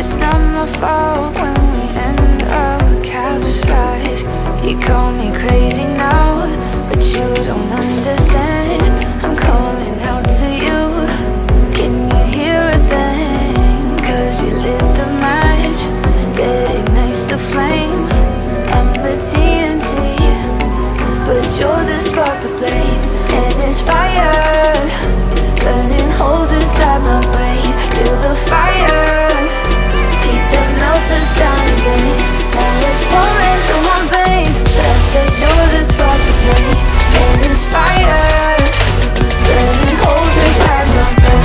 It's not my fault when we end up capsized. You call me crazy now, but you don't understand. I'm calling out to you. Can you hear a thing? 'Cause you lit the match that ignites the flame. I'm the TNT, but you're the spark to blame. And it's fire, burning holes inside my brain. Feel the fire, heat that melts us down again. Now it's pouring through my veins, but I said you're the spark to blame. And it's fire, burning holes inside my brain.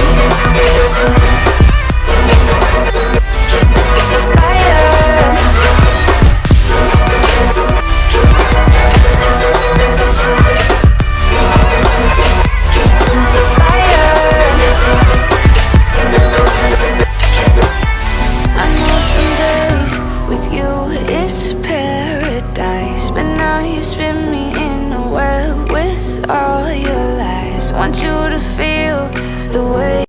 Want you to feel the way